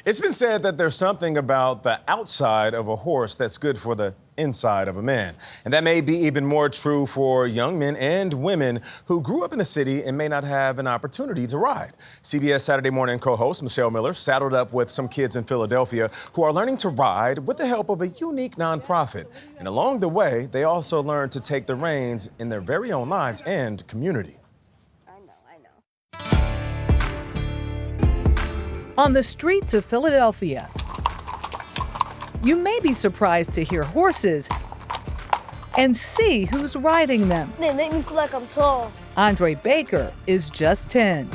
It's been said that there's something about the outside of a horse that's good for the inside of a man. And that may be even more true for young men and women who grew up in the city and may not have an opportunity to ride. CBS Saturday Morning co-host Michelle Miller saddled up with some kids in Philadelphia who are learning to ride with the help of a unique nonprofit. And along the way, they also learn to take the reins in their very own lives and community. On the streets of Philadelphia, you may be surprised to hear horses and see who's riding them. They make me feel like I'm tall. Andre Baker is just 10.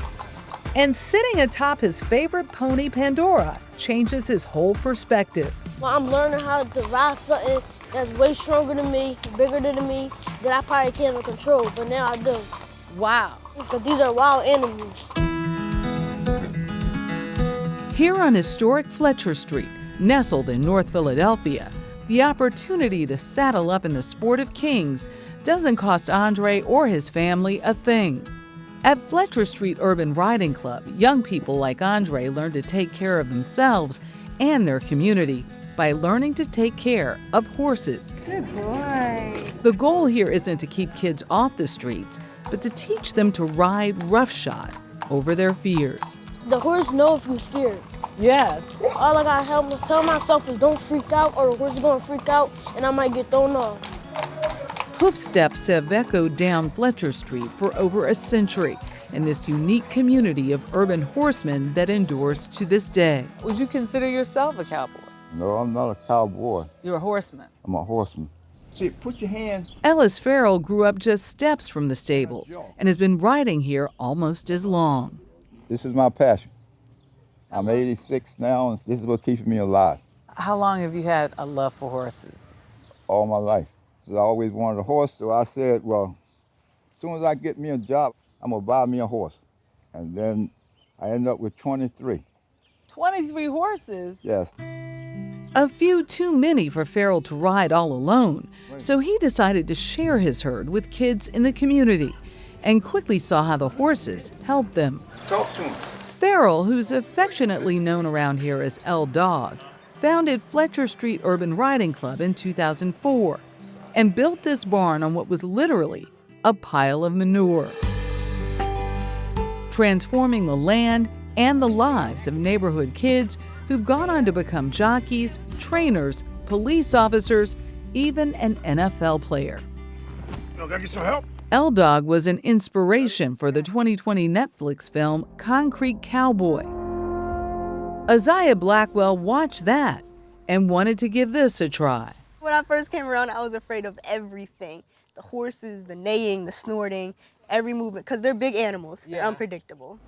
And sitting atop his favorite pony, Pandora, changes his whole perspective. Well, I'm learning how to ride something that's way stronger than me, bigger than me, that I probably can't control, but now I do. Wow. Because these are wild animals. Here on historic Fletcher Street, nestled in North Philadelphia, the opportunity to saddle up in the sport of kings doesn't cost Andre or his family a thing. At Fletcher Street Urban Riding Club, young people like Andre learn to take care of themselves and their community by learning to take care of horses. Good boy. The goal here isn't to keep kids off the streets, but to teach them to ride roughshod over their fears. The horse knows if you're scared. Yes. All I gotta tell myself is don't freak out, or the horse is gonna freak out and I might get thrown off. Hoofsteps have echoed down Fletcher Street for over a century in this unique community of urban horsemen that endures to this day. Would you consider yourself a cowboy? No, I'm not a cowboy. You're a horseman. I'm a horseman. See, put your hands. Ellis Farrell grew up just steps from the stables and has been riding here almost as long. This is my passion. I'm 86 now, and this is what keeps me alive. How long have you had a love for horses? All my life. So I always wanted a horse, so I said, well, as soon as I get me a job, I'm gonna buy me a horse. And then I ended up with 23. 23 horses? Yes. A few too many for Farrell to ride all alone, so he decided to share his herd with kids in the community and quickly saw how the horses helped them. Talk to him. Farrell, who's affectionately known around here as L-Dog, founded Fletcher Street Urban Riding Club in 2004 and built this barn on what was literally a pile of manure, transforming the land and the lives of neighborhood kids who've gone on to become jockeys, trainers, police officers, even an NFL player. Can I get some help? L-Dog was an inspiration for the 2020 Netflix film Concrete Cowboy. Isaiah Blackwell watched that and wanted to give this a try. When I first came around, I was afraid of everything. The horses, the neighing, the snorting, every movement, because they're big animals. They're unpredictable.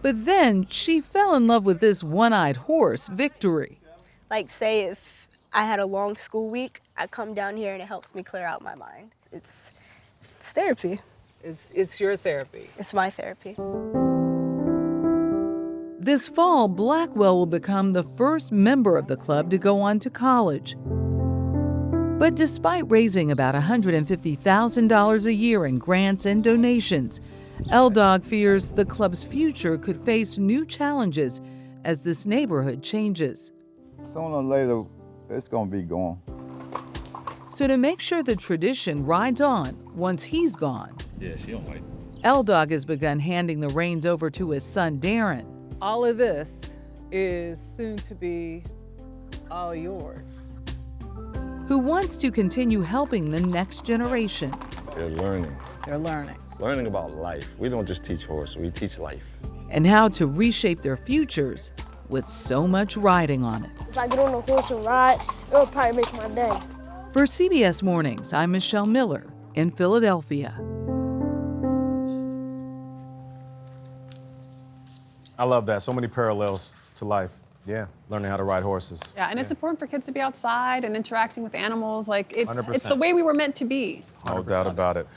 But then she fell in love with this one-eyed horse, Victory. Like, say if I had a long school week, I come down here and it helps me clear out my mind. It's therapy. It's your therapy. It's my therapy. This fall, Blackwell will become the first member of the club to go on to college. But despite raising about $150,000 a year in grants and donations, L-Dog fears the club's future could face new challenges as this neighborhood changes. Sooner or later, it's gonna be gone. So to make sure the tradition rides on once he's gone, Yeah, she don't like. L-Dog has begun handing the reins over to his son, Darren. All of this is soon to be all yours. Who wants to continue helping the next generation. They're learning. They're learning. Learning about life. We don't just teach horse, we teach life. And how to reshape their futures with so much riding on it. If I get on a horse and ride, it'll probably make my day. For CBS Mornings, I'm Michelle Miller in Philadelphia. I love that. So many parallels to life. Yeah, learning how to ride horses. Yeah, and it's important for kids to be outside and interacting with animals. Like, it's 100%. the way we were meant to be. No doubt about it.